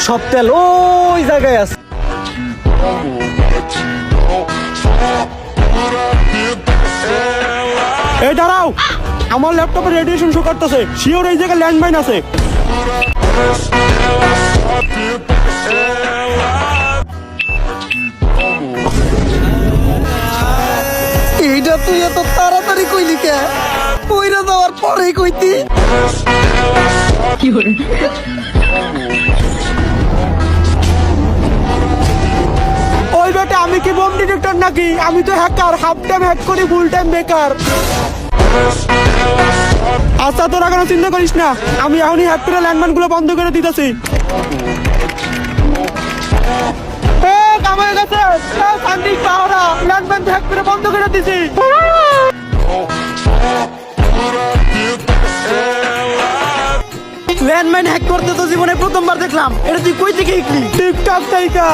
সব তেল ওই জায়গায় আছে। এই দাঁড়াও, আমার ল্যাপটপে রেডিয়েশন শো করতেছে, শিওর এই জায়গায় ল্যান্ডমাইন আছে। এইটা তুই এত তাড়াতাড়ি কইলি কে? কইরা যাওয়ার পরেই কইতি। ওই বেটা, আমি কি বোম ডিটেক্টর নাকি? আমি তো হ্যাকার, হাফ টাইম হ্যাক করি, ফুল টাইম বেকার। আচ্ছা, তোরা কোনো চিন্তা করিস না, আমি এখনই হ্যাক করে ল্যান্ডমাইন গুলো বন্ধ করে দিতেছি। ল্যান্ডমাইন হ্যাক করে বন্ধ করে দিছি। ল্যান্ডমাইন হ্যাক করতে তো জীবনে প্রথমবার দেখলাম। এটা তুই কই থেকে শিখলি? টিকটক থেকে।